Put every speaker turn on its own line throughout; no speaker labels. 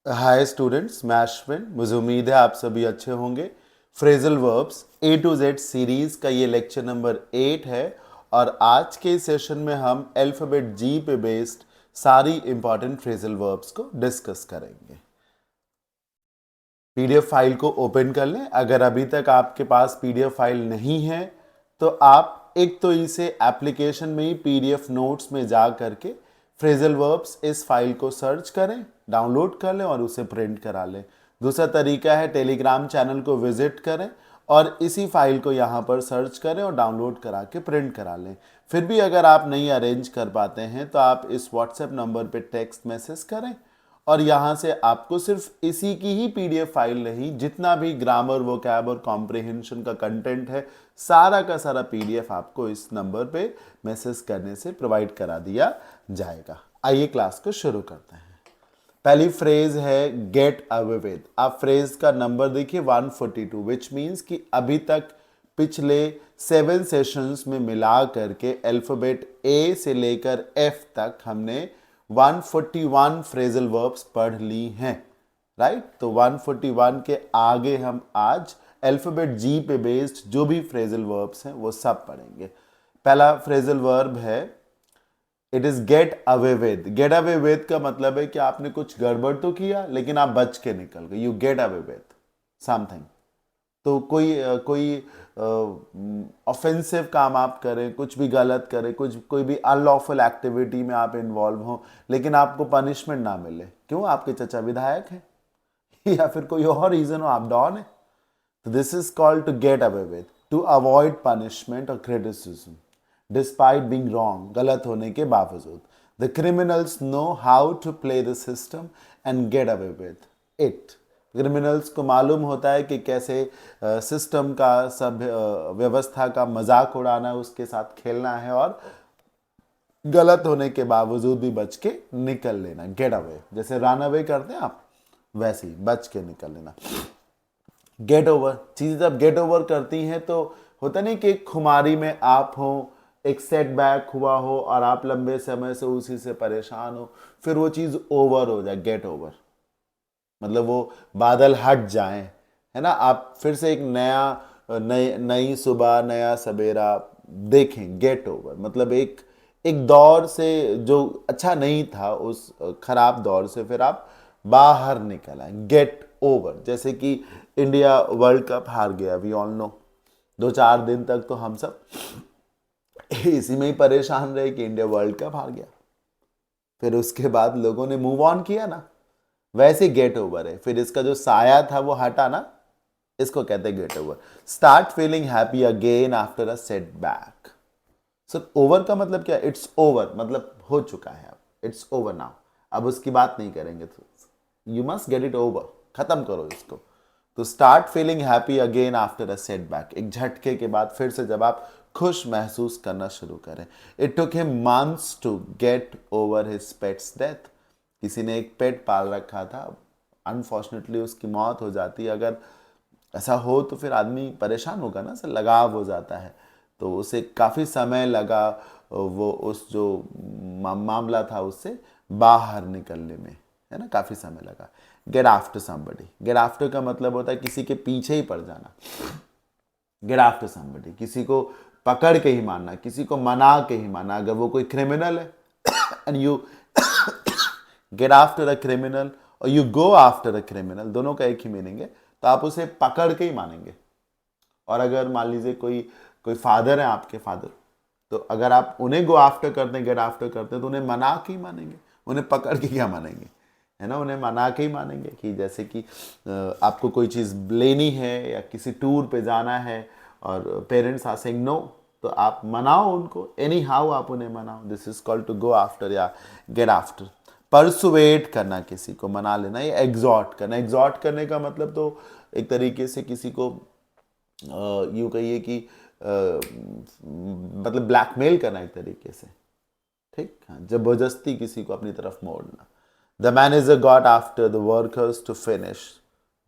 Hi students, मैं अश्विन। मुझे उम्मीद है आप सभी अच्छे होंगे। Phrasal verbs A to Z series का ये लेक्चर नंबर 8 है और आज के सेशन में हम अल्फ़ाबेट जी पे बेस्ड सारी इंपॉर्टेंट फ्रेजल वर्ब्स को डिस्कस करेंगे। पीडीएफ फाइल को ओपन कर लें। अगर अभी तक आपके पास पीडीएफ फाइल नहीं है तो आप एक तो इसे एप्लीकेशन में ही पीडीएफ नोट्स में जा करके फ्रेजल वर्ब्स इस फाइल को सर्च करें, डाउनलोड कर लें और उसे प्रिंट करा लें। दूसरा तरीका है टेलीग्राम चैनल को विजिट करें और इसी फाइल को यहाँ पर सर्च करें और डाउनलोड करा के प्रिंट करा लें। फिर भी अगर आप नहीं अरेंज कर पाते हैं तो आप इस व्हाट्सएप नंबर पे टेक्स्ट मैसेज करें और यहाँ से आपको सिर्फ इसी की ही पीडीएफ फाइल नहीं, जितना भी ग्रामर, वोकैब और कॉम्प्रिहेंशन का कंटेंट है, सारा का सारा पीडीएफ आपको इस नंबर पे मैसेज करने से प्रोवाइड करा दिया जाएगा। आइए क्लास को शुरू करते हैं। पहली फ्रेज है गेट अवे विद। आप फ्रेज का नंबर देखिए 142, विच मीन्स कि अभी तक पिछले 7 सेशंस में मिला करके अल्फाबेट ए से लेकर एफ तक हमने 141 फ्रेजल वर्ब्स पढ़ ली हैं, राइट। तो 141 के आगे हम आज अल्फाबेट जी पे बेस्ड जो भी फ्रेजल वर्ब्स हैं वो सब पढ़ेंगे। पहला फ्रेजल वर्ब है it is get away with. Gate away with का मतलब है कि आपने कुछ गड़बड़ तो किया लेकिन आप बच के निकल गए। You get away with something. तो कोई ऑफेंसिव काम आप करें, कुछ भी गलत करें, कोई भी अनलॉफुल एक्टिविटी में आप इन्वॉल्व हो लेकिन आपको पनिशमेंट ना मिले। क्यों? आपके चचा विधायक हैं या फिर कोई और रीजन हो, आप डॉन है। तो this is called to get away with, to avoid punishment और क्रिटिसिज्म डिस्पाइट बीइंग रॉन्ग, गलत होने के बावजूद। The criminals know how to play the system and get away with it. Criminals को मालूम होता है कि कैसे सिस्टम का, सब व्यवस्था का मजाक उड़ाना, उसके साथ खेलना है और गलत होने के बावजूद भी बच के निकल लेना। गेट अवे, जैसे रन अवे करते हैं आप, वैसे ही बच के निकल लेना। गेट ओवर, चीज़ जब गेट ओवर करती हैं तो होता नहीं कि एक खुमारी में आप हो, एक सेटबैक हुआ हो और आप लंबे समय से उसी से परेशान हो, फिर वो चीज़ ओवर हो जाए। गेट ओवर मतलब वो बादल हट जाएं, है ना। आप फिर से एक नई सुबह, नया सवेरा देखें। गेट ओवर मतलब एक दौर से जो अच्छा नहीं था, उस खराब दौर से फिर आप बाहर निकल आए। गेट ओवर, जैसे कि इंडिया वर्ल्ड कप हार गया, वी ऑल नो। 2-4 दिन तक तो हम सब इसी में ही परेशान रहे कि इंडिया वर्ल्ड कप हार गया। फिर उसके बाद लोगों ने मूव ऑन किया ना, वैसे गेट ओवर है। फिर इसका जो साया था वो हटा ना, इसको कहते हैं get over. Start feeling happy again after a setback. So over का मतलब क्या? इट्स ओवर मतलब हो चुका है, अब इट्स ओवर नाउ, अब उसकी बात नहीं करेंगे। तो you must get it over, खत्म करो इसको। तो start feeling happy again after a setback, एक झटके के बाद फिर से जब आप खुश महसूस करना शुरू करें। It took him months to get over his pet's death. किसी ने एक पेट पाल रखा था, अनफॉर्चुनेटली उसकी मौत हो जाती। अगर ऐसा हो तो फिर आदमी परेशान होगा ना, से लगाव हो जाता है। तो उसे काफ़ी समय लगा वो उस जो मामला था उससे बाहर निकलने में, है ना, काफ़ी समय लगा। Get after somebody, get after का मतलब होता है किसी के पीछे ही पड़ जाना। गेट आफ्टर समबडी, किसी को पकड़ के ही मारना, किसी को मना के ही मारना। अगर वो कोई क्रिमिनल है and you get after a criminal और you go after a criminal, दोनों का एक ही मीनिंग है। तो आप उसे पकड़ के ही मानेंगे। और अगर मान लीजिए कोई कोई फादर है आपके, फादर, तो अगर आप उन्हें गो आफ्टर करते हैं, गेट आफ्टर करते हैं, तो उन्हें मना के ही मानेंगे। उन्हें पकड़ के क्या मानेंगे, है ना। उन्हें मना के ही मानेंगे कि जैसे कि आपको कोई चीज़ लेनी है या किसी टूर पे जाना है और पेरेंट्स आर सेइंग नो, तो आप मनाओ उनको, एनी हाउ आप उन्हें मनाओ। This is called to go after या गेट आफ्टर। परसुएट करना, किसी को मना लेना, या एग्जॉर्ट करना। एग्जॉर्ट करने का मतलब तो एक तरीके से किसी को यूँ कहिए कि मतलब ब्लैकमेल करना एक तरीके से, ठीक। हाँ, जबरदस्ती किसी को अपनी तरफ मोड़ना। The manager got after the workers to finish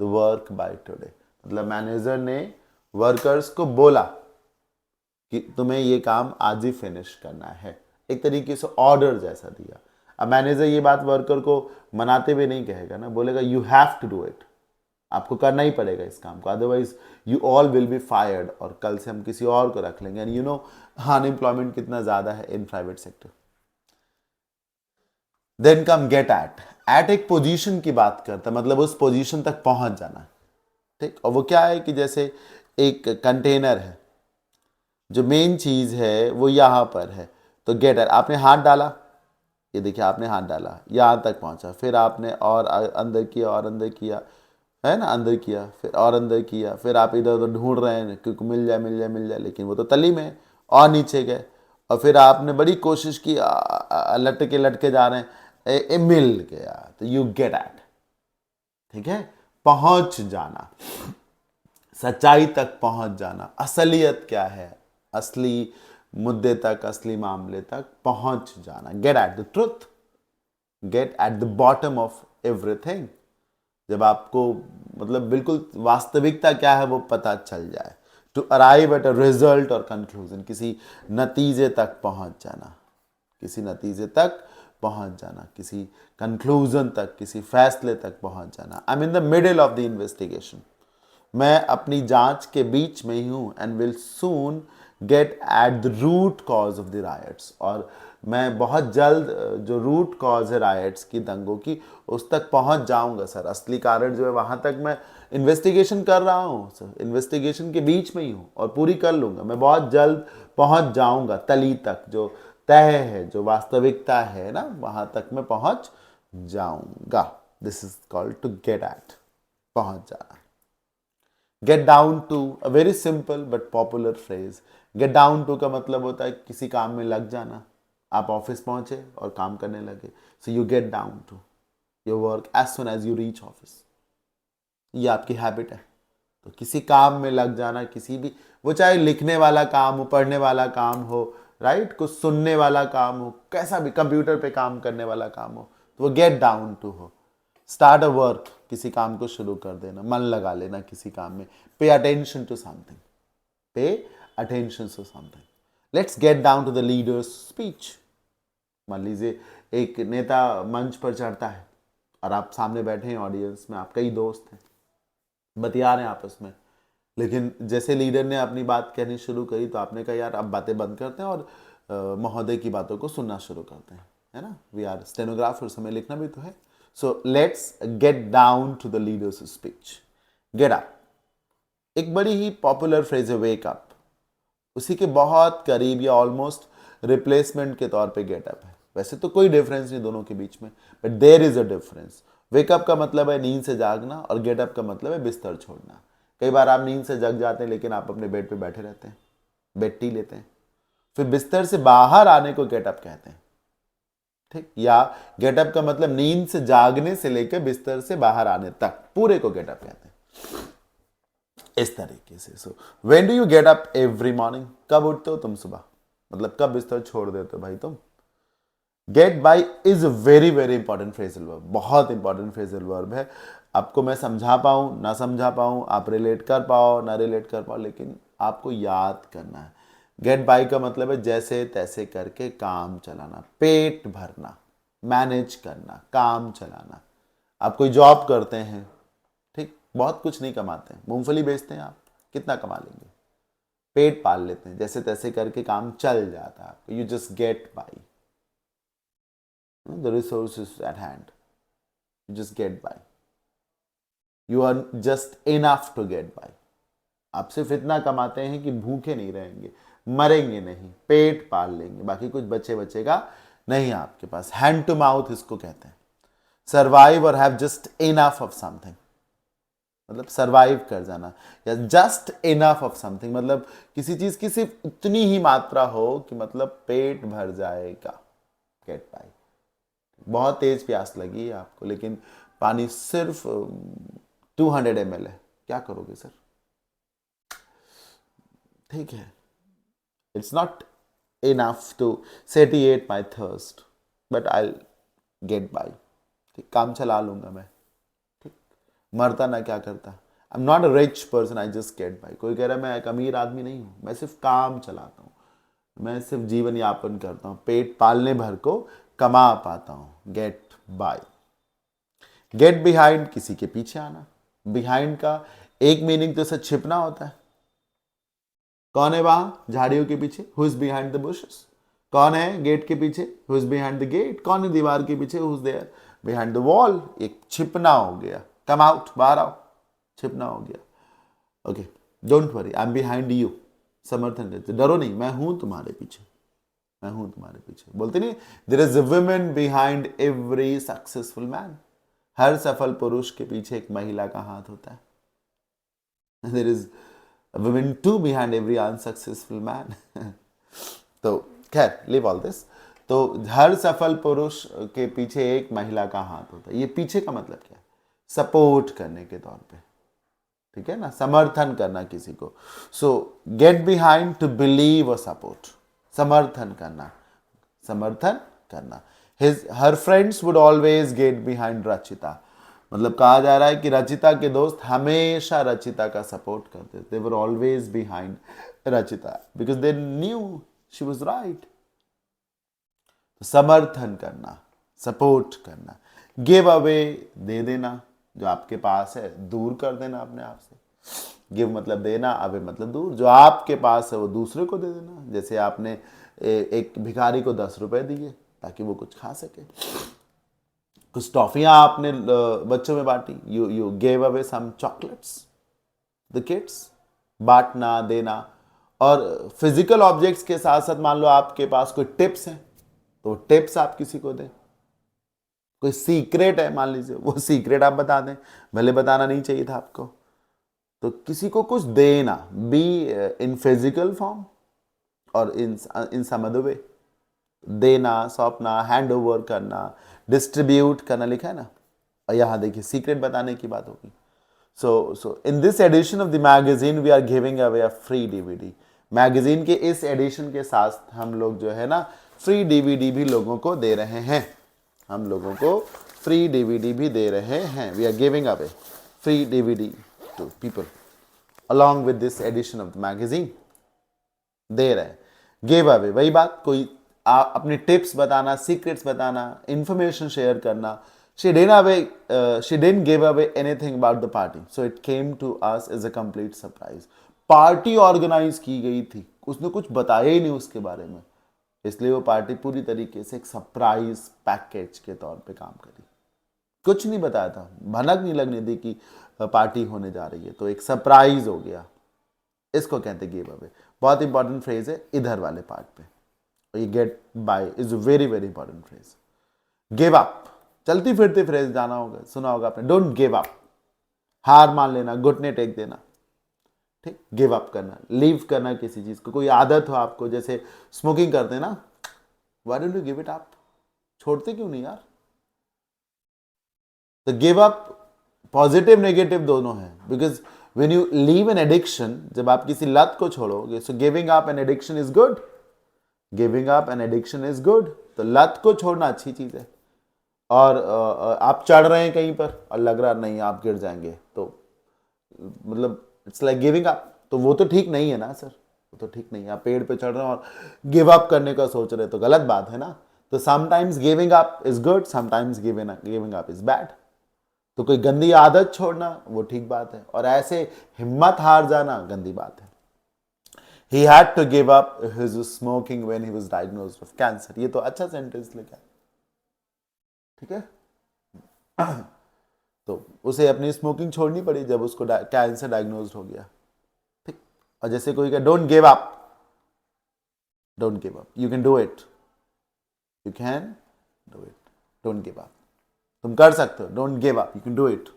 the work by today, मतलब मैनेजर ने वर्कर्स को बोला कि तुम्हें ये काम आज ही फिनिश करना है, एक तरीके से ऑर्डर जैसा दिया। अब मैनेजर ये बात वर्कर को मनाते हुए नहीं कहेगा ना, बोलेगा you have to do it, आपको करना ही पड़ेगा इस काम को, otherwise you all will be fired और कल से हम किसी और को रख लेंगे। एंड यू नो अनएम्प्लॉयमेंट कितना ज़्यादा है in private sector. Then come get at. At एक पोजीशन की बात करता है, मतलब उस पोजीशन तक पहुंच जाना, ठीक। और वो क्या है कि जैसे एक कंटेनर है, जो मेन चीज़ है वो यहाँ पर है, तो गेट एट, आपने हाथ डाला, ये देखिए आपने हाथ डाला यहाँ तक पहुँचा, फिर आपने और अंदर किया और अंदर किया, है ना, अंदर किया फिर और अंदर किया, फिर आप इधर उधर ढूंढ रहे हैं क्योंकि मिल जाए मिल जाए मिल जाए, लेकिन वो तो तली में है, और नीचे गए और फिर आपने बड़ी कोशिश की, लटके लटके जा रहे हैं, मिल गया, तो यू गेट एट, ठीक है, पहुंच जाना, सच्चाई तक पहुंच जाना, असलियत क्या है, असली मुद्दे तक, असली मामले तक पहुंच जाना, get at the truth, get at the bottom of everything. जब आपको मतलब बिल्कुल वास्तविकता क्या है वो पता चल जाए, to arrive at a result और कंक्लूजन, किसी नतीजे तक पहुंच जाना, किसी नतीजे तक पहुंच जाना, किसी कंक्लूजन तक, किसी फैसले तक पहुंच जाना। I am in the middle of the investigation, मैं अपनी जांच के बीच में ही हूं, and will soon get at the root cause of the riots, और मैं बहुत जल्द जो रूट कॉज है रायट्स की, दंगों की, उस तक पहुंच जाऊंगा सर। असली कारण जो है वहां तक मैं इन्वेस्टिगेशन कर रहा हूं सर, इन्वेस्टिगेशन के बीच में ही हूं और पूरी कर लूंगा, मैं बहुत जल्द पहुंच जाऊंगा तली तक, जो तय है, जो वास्तविकता है ना, वहां तक मैं पहुंच जाऊंगा। This is called to get at, पहुंच जाना। Get down to, a very simple but popular phrase. Get down to का मतलब होता है किसी काम में लग जाना, आप ऑफिस पहुंचे और काम करने लगे, so you get down to your work as soon as you reach office, ये आपकी हैबिट है। तो किसी काम में लग जाना, किसी भी, वो चाहे लिखने वाला काम हो, पढ़ने वाला काम हो, राइट, कुछ सुनने वाला काम हो, कैसा भी, कंप्यूटर पे काम करने वाला काम हो, तो वो गेट डाउन टू हो। स्टार्ट अ वर्क, किसी काम को शुरू कर देना, मन लगा लेना किसी काम में, pay attention to something, pay attention to something. Let's get down to the leader's speech. मान लीजिए एक नेता मंच पर चढ़ता है और आप सामने बैठे हैं ऑडियंस में, आप कई दोस्त हैं, बतिया रहे हैं आपस में, लेकिन जैसे लीडर ने अपनी बात कहनी शुरू करी तो आपने कहा यार अब बातें बंद करते हैं और महोदय की बातों को सुनना शुरू करते हैं, है ना, वी आर स्टेनोग्राफर्स, हमें लिखना भी तो है। So let's get down to the leader's speech. Get up एक बड़ी ही पॉपुलर फ्रेज है, वेक अप, उसी के बहुत करीब या ऑलमोस्ट रिप्लेसमेंट के तौर पे गेट अप है। वैसे तो कोई डिफरेंस नहीं दोनों के बीच में, but there is a difference. Wake up का मतलब है नींद से जागना और गेटअप का मतलब है बिस्तर छोड़ना। कई बार आप नींद से जग जाते हैं लेकिन आप अपने बेड पे बैठे रहते हैं, बेड टी लेते हैं, फिर बिस्तर से बाहर आने को गेटअप कहते हैं, ठीक। या गेटअप का मतलब नींद से जागने से लेकर बिस्तर से बाहर आने तक पूरे को गेटअप कहते हैं, इस तरीके से। So when do you get up every morning, कब उठते हो तुम सुबह, मतलब कब बिस्तर छोड़ देते हो भाई तुम। Get by is a very very important phrasal verb, बहुत इंपॉर्टेंट फ्रेजल वर्ब है। आपको मैं समझा पाऊँ ना समझा पाऊँ, आप रिलेट कर पाओ ना रिलेट कर पाओ, लेकिन आपको याद करना है। गेट बाई का मतलब है जैसे तैसे करके काम चलाना, पेट भरना, मैनेज करना, काम चलाना। आप कोई जॉब करते हैं, ठीक, बहुत कुछ नहीं कमाते हैं, मूंगफली बेचते हैं, आप कितना कमा लेंगे, पेट पाल लेते हैं, जैसे तैसे करके काम चल जाता है आपको, you just get by, the resources at hand, you just get by, you are just enough to get by। आप सिर्फ इतना कमाते हैं कि भूखे नहीं रहेंगे, मरेंगे नहीं, पेट पाल लेंगे, बाकी कुछ बचेगा नहीं आपके पास। हैंड टू माउथ इसको कहते हैं, सर्वाइव और have just enough of something, मतलब सर्वाइव कर जाना, या जस्ट इनफ ऑफ समथिंग मतलब किसी चीज की सिर्फ उतनी ही मात्रा हो कि मतलब पेट भर जाएगा, गेट बाई। बहुत तेज प्यास लगी है आपको लेकिन पानी सिर्फ 200 ml है, क्या करोगे सर, ठीक है, it's not enough to satiate my thirst but I get by, ठीक, काम चला लूंगा मैं, ठीक, मरता ना क्या करता। I am not a rich person, I just get by. कोई कह रहा है मैं एक अमीर आदमी नहीं हूं, मैं सिर्फ काम चलाता हूं, मैं सिर्फ जीवन यापन करता हूं, पेट पालने भर को कमा पाता हूं, गेट बाय। गेट बिहाइंड किसी के पीछे आना, बिहाइंड का एक मीनिंग तो इसे छिपना होता है। कौन है वहां झाड़ियों के पीछे, who is behind the bushes. कौन है गेट के पीछे, who is behind the gate. कौन है दीवार के पीछे, who is there behind the wall. एक छिपना हो गया, कम आउट, बाहर आओ, छिपना हो गया। Okay, don't worry, I am behind you, समर्थन देते, डरो नहीं, मैं हूं तुम्हारे पीछे, मैं हूं तुम्हारे पीछे। बोलते नहीं, there is a woman behind every successful man. हर सफल पुरुष के पीछे एक महिला का हाथ होता है। There is a woman too behind every unsuccessful man। तो खैर, लीव ऑल दिस। तो हर सफल पुरुष के पीछे एक महिला का हाथ होता है। ये पीछे का मतलब क्या है, सपोर्ट करने के तौर पे, ठीक है ना, समर्थन करना किसी को। So get behind, to believe और सपोर्ट, समर्थन करना, समर्थन करना। Her friends would always get behind Rachita. मतलब कहा जा रहा है कि रचिता के दोस्त हमेशा रचिता का सपोर्ट करते, they were always behind Rachita because they knew she was right. समर्थन करना, सपोर्ट करना। गिव अवे, दे देना, जो आपके पास है दूर कर देना अपने आप से। गिव मतलब देना, अवे मतलब दूर। जो आपके पास है वो दूसरे को दे देना। जैसे आपने एक भिखारी को 10 रुपए दिए ताकि वो कुछ खा सके। कुछ टॉफियां आपने बच्चों में बांटी, you gave away some chocolates the kids. बांटना, देना। और फिजिकल ऑब्जेक्ट्स के साथ साथ मान लो आपके पास कोई टिप्स हैं तो टिप्स आप किसी को दें। कोई सीक्रेट है मान लीजिए, वो सीक्रेट आप बता दें, भले बताना नहीं चाहिए था आपको। तो किसी को कुछ देना, बी इन फिजिकल फॉर्म और इन सम अदर वे। देना, सौंपना, हैंड ओवर करना, डिस्ट्रीब्यूट करना लिखा है ना। और यहां देखिए सीक्रेट बताने की बात होगी। So in this edition of the magazine we are giving away a free DVD. Magazine के इस एडिशन के साथ हम लोग जो है ना फ्री डीवीडी भी लोगों को दे रहे हैं। हम लोगों को फ्री डीवीडी भी दे रहे हैं। We are giving away free DVD to people along with this edition of the magazine. दे रहे हैं, गिव अवे, वही बात, कोई अपने टिप्स बताना, सीक्रेट्स बताना, इंफॉर्मेशन शेयर करना। She didn't give away anything about the party, so it came to us as a complete surprise. Party organize की गई थी, उसने कुछ बताया ही नहीं उसके बारे में, इसलिए वो पार्टी पूरी तरीके से एक सरप्राइज पैकेज के तौर पे काम करी। कुछ नहीं बताया था, भनक नहीं लगने दी कि पार्टी होने जा रही है, तो एक सरप्राइज हो गया। इसको कहते गिव अवे। बहुत इंपॉर्टेंट फ्रेज है इधर वाले पार्ट पे। ये get by is very very important phrase. Give up, चलती फिरती फ्रेज जाना होगा, सुना होगा आपने। डोंट गिव अप, हार मान लेना, घुटने टेक देना, ठीक। गिव अप करना, लीव करना किसी चीज को। कोई आदत हो आपको, जैसे स्मोकिंग करते हैं ना, why don't you give it up, छोड़ते क्यों नहीं यार। तो गिव अप पॉजिटिव नेगेटिव दोनों है, because when you leave an addiction, जब आप किसी लत को छोड़ोगे, so giving up an addiction is good. Giving up an addiction is good. तो लत को छोड़ना अच्छी चीज है। और आप चढ़ रहे हैं कहीं पर और लग रहा नहीं आप गिर जाएंगे, तो मतलब इट्स लाइक गिविंग अप, तो वो तो ठीक नहीं है ना सर, वो तो ठीक नहीं है। आप पेड़ पे चढ़ रहे हैं और गिव अप करने का सोच रहे हैं, तो गलत बात है ना। तो sometimes giving up is good, sometimes giving up is bad. तो कोई गंदी आदत छोड़ना वो ठीक बात है, और ऐसे हिम्मत हार जाना गंदी बात है। He had to give up his smoking when he was diagnosed with cancer। ये तो अच्छा सेंटेंस लिखा है, ठीक है। तो उसे अपनी स्मोकिंग छोड़नी पड़ी जब उसको कैंसर डायग्नोज हो गया, ठीक। और जैसे कोई कहे don't give up, don't give up, you can do it, you can do it, don't give up, तुम कर सकते हो, don't give up, you can do it.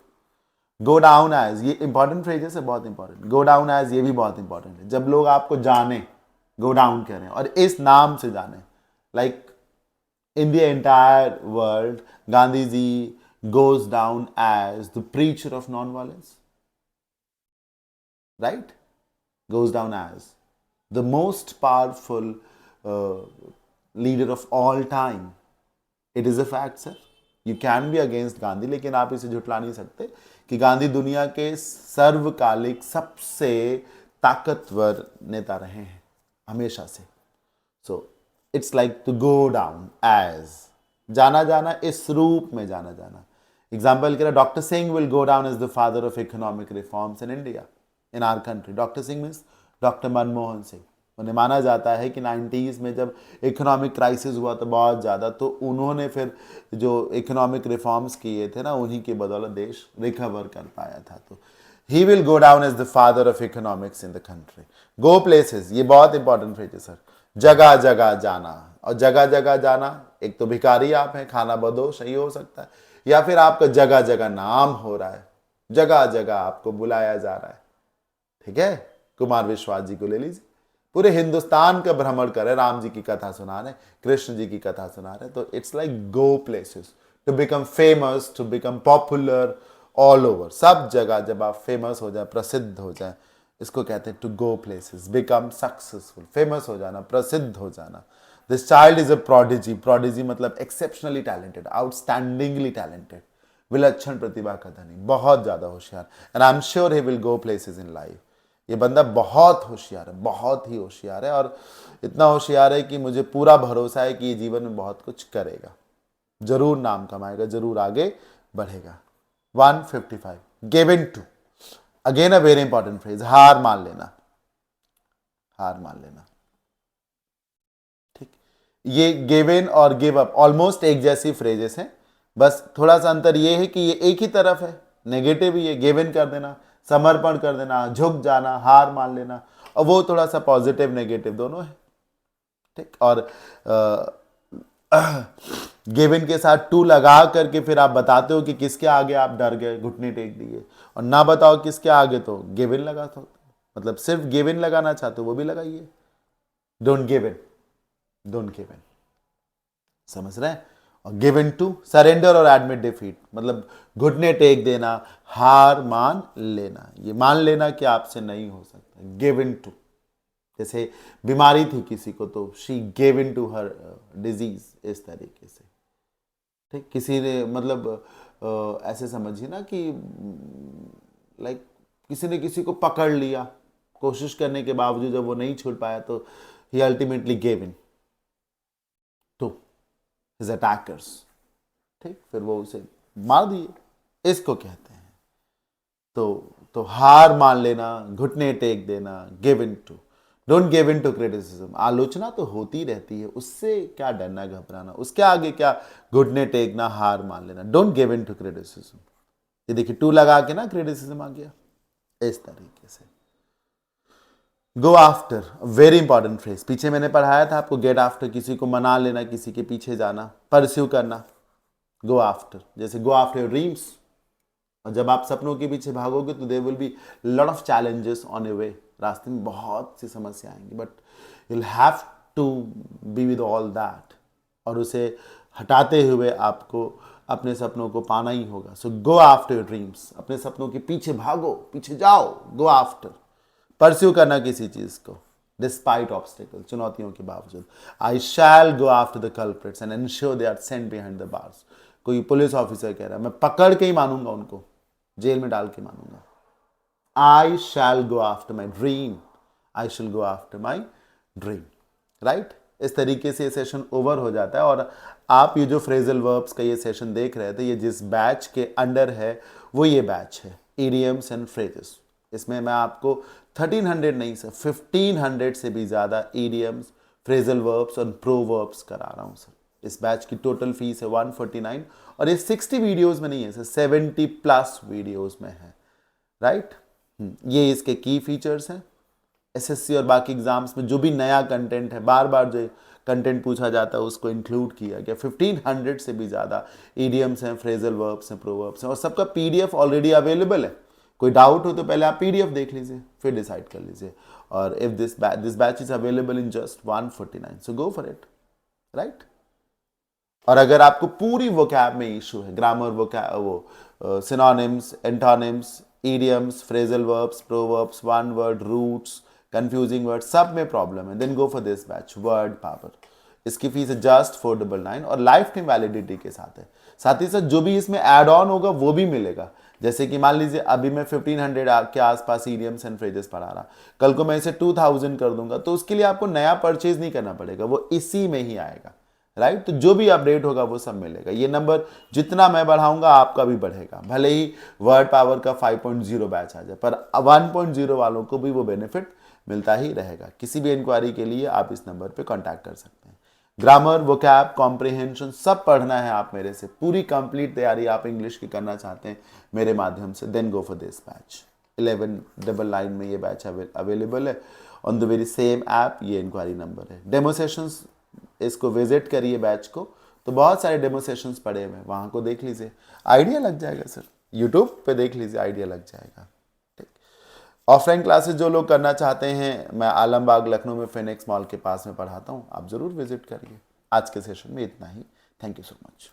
Go down as, ये इंपॉर्टेंट फ्रेजेस है, बहुत इंपॉर्टेंट। गो डाउन एज ये भी बहुत इंपॉर्टेंट है। जब लोग आपको जाने, गो डाउन करें, और इस नाम से जाने, like in the entire world, Gandhiji goes down as the preacher of non-violence, right? Goes down as the most powerful leader of all time. It is a fact, sir. You can be against Gandhi, लेकिन आप इसे झुठला नहीं सकते कि गांधी दुनिया के सर्वकालिक सबसे ताकतवर नेता रहे हैं हमेशा से। So it's like to go down as जाना जाना इस रूप में जाना जाना। एग्जाम्पल के लिए doctor Singh will go down as the father of economic reforms in India, in our country. Doctor Singh means doctor Manmohan Singh. उन्हें माना जाता है कि 90s में जब इकोनॉमिक क्राइसिस हुआ तो बहुत ज़्यादा, तो उन्होंने फिर जो इकोनॉमिक रिफॉर्म्स किए थे ना, उन्हीं की बदौलत देश रिकवर कर पाया था। तो he will go down as the father of economics in the country. Go places, ये बहुत इंपॉर्टेंट फ्रेज है सर। जगह जगह जाना, और जगह जगह जाना, एक तो भिखारी आप हैं, खाना बदोश सही हो सकता है, या फिर आपका जगह जगह नाम हो रहा है, जगह जगह आपको बुलाया जा रहा है। ठीक है, कुमार विश्वास जी को ले लीजिए, पूरे हिंदुस्तान का भ्रमण करे, राम जी की कथा सुना रहे, कृष्ण जी की कथा सुना रहे। तो it's like go places to become famous, to become popular all over. सब जगह जब आप फेमस हो जाए, प्रसिद्ध हो जाए, इसको कहते हैं to go places, become successful, famous हो जाना, प्रसिद्ध हो जाना। This child is a prodigy. Prodigy मतलब एक्सेप्शनली टैलेंटेड, आउटस्टैंडिंगली टैलेंटेड, विलक्षण प्रतिभा का धनी, बहुत ज्यादा होशियार। And I am sure he will go places in life. ये बंदा बहुत होशियार है, बहुत ही होशियार है, और इतना होशियार है कि मुझे पूरा भरोसा है कि ये जीवन में बहुत कुछ करेगा, जरूर नाम कमाएगा, जरूर आगे बढ़ेगा। 155 give in to, again a very important phrase, हार मान लेना, हार मान लेना। ठीक, ये गिव इन और गिव अप ऑलमोस्ट एक जैसी फ्रेजेस हैं, बस थोड़ा सा अंतर ये है कि ये एक ही तरफ है, नेगेटिव ही है, गिव इन कर देना, समर्पण कर देना, झुक जाना, हार मान लेना, और वो थोड़ा सा पॉजिटिव नेगेटिव दोनों है। ठीक, और गिव इन के साथ टू लगा करके फिर आप बताते हो कि किसके आगे आप डर गए, घुटने टेक दिए, और ना बताओ किसके आगे तो गिव इन लगा दो। मतलब सिर्फ गिव इन लगाना चाहते हो वो भी लगाइए, don't give in, don't give इन, समझ रहे हैं। और गिव इन टू सरेंडर और एडमिट डिफीट, मतलब घुटने टेक देना, हार मान लेना, ये मान लेना कि आपसे नहीं हो सकता। गिव इन टू, जैसे बीमारी थी किसी को तो she gave in to her disease, इस तरीके से। ठीक, किसी ने मतलब ऐसे समझिए ना कि लाइक किसी ने किसी को पकड़ लिया, कोशिश करने के बावजूद जब वो नहीं छूट पाया तो he ultimately gave in to his attackers. ठीक, फिर वो उसे मार दिए, इसको कहते हैं। तो हार मान लेना, घुटने टेक देना, give in to. Don't give in to criticism, आलोचना तो होती रहती है, उससे क्या डरना घबराना, उसके आगे क्या घुटने टेकना, हार मान लेना। Don't give in to criticism, ये देखिए टू लगा के ना क्रिटिसिज्म आ गया, इस तरीके से। Go after, very important phrase, पीछे मैंने पढ़ाया था आपको, गेट आफ्टर, किसी को मना लेना, किसी के पीछे जाना, परस्यू करना। गो आफ्टर, जैसे गो आफ्टर योर ड्रीम्स, और जब आप सपनों के पीछे भागोगे तो there will be lot of challenges on a way, रास्ते में बहुत सी समस्या आएंगी, but you will have to be with all that, और उसे हटाते हुए आपको अपने सपनों को पाना ही होगा। सो गो आफ्टर योर ड्रीम्स, अपने सपनों के पीछे भागो, पीछे जाओ, गो आफ्टर, परस्यू करना किसी चीज को डिस्पाइट ऑब्स्टिकल, चुनौतियों के बावजूद। I shall go after the culprits and ensure they are sent behind the bars, कोई पुलिस ऑफिसर कह रहा है मैं पकड़ के ही मानूंगा, उनको जेल में डाल के मानूंगा। I shall go after my dream, I shall go after my dream, right. इस तरीके से ये सेशन ओवर हो जाता है, और आप ये जो फ्रेजल वर्ब्स का ये सेशन देख रहे थे, ये जिस बैच के अंडर है वो ये बैच है, इडियम्स एंड फ्रेजेस। इसमें मैं आपको 1300 नहीं सर 1500 से भी ज़्यादा इडियम्स, फ्रेजल वर्ब्स और प्रोवर्ब्स करा रहा हूँ सर। इस बैच की टोटल फीस है 149, और ये 60 वीडियोस में नहीं है सर, 70+ वीडियोस में है, राइट। ये इसके की फीचर्स हैं। एसएससी और बाकी एग्जाम्स में जो भी नया कंटेंट है, बार बार जो कंटेंट पूछा जाता है उसको इंक्लूड किया गया। 1500 से भी ज़्यादा इडियम्स हैं, फ्रेजल वर्ब्स हैं, प्रोवर्ब्स हैं, और सबका पीडीएफ ऑलरेडी अवेलेबल है। कोई डाउट हो तो पहले आप पीडीएफ देख लीजिए, फिर डिसाइड कर लीजिए। और if this batch is available in just 149, so go for it, right. और अगर आपको पूरी वोकैब में इशू है, ग्रामर, वो synonyms, antonyms, idioms, phrasal verbs, proverbs, one word, roots, confusing word, सब में प्रॉब्लम है, then go for this batch, word power. इसकी फीस है जस्ट 499 और लाइफ टाइम वैलिडिटी के साथ है। साथ ही साथ जो भी इसमें एड ऑन होगा वो भी मिलेगा। जैसे कि मान लीजिए अभी मैं 1500 के आसपास इडियम्स एंड फ्रेजेस पढ़ा रहा, कल को मैं इसे 2000 कर दूंगा, तो उसके लिए आपको नया परचेज नहीं करना पड़ेगा, वो इसी में ही आएगा, राइट। तो जो भी अपडेट होगा वो सब मिलेगा। ये नंबर जितना मैं बढ़ाऊंगा आपका भी बढ़ेगा, भले ही वर्ड पावर का 5.0 बैच आ जाए, पर 1.0 वालों को भी वो बेनिफिट मिलता ही रहेगा। किसी भी इंक्वायरी के लिए आप इस नंबर पे कांटेक्ट कर सकते हैं। ग्रामर, वोकैब, कॉम्प्रिहेंशन सब पढ़ना है आप मेरे से, पूरी कंप्लीट तैयारी आप इंग्लिश की करना चाहते हैं मेरे माध्यम से, then go for this batch. 1199 में ये बैच अवेलेबल है on the very same app. ये इंक्वायरी नंबर है। डेमो सेशंस, इसको विजिट करिए बैच को, तो बहुत सारे डेमो सेशंस पड़े हुए हैं, वहाँ को देख लीजिए, आइडिया लग जाएगा सर। यूट्यूब पे देख लीजिए, आइडिया लग जाएगा। ठीक। ऑफलाइन क्लासेस जो लोग करना चाहते हैं, मैं आलमबाग लखनऊ में फिनिक्स मॉल के पास में पढ़ाता हूँ, आप ज़रूर विजिट करिए। आज के सेशन में इतना ही। Thank you so much.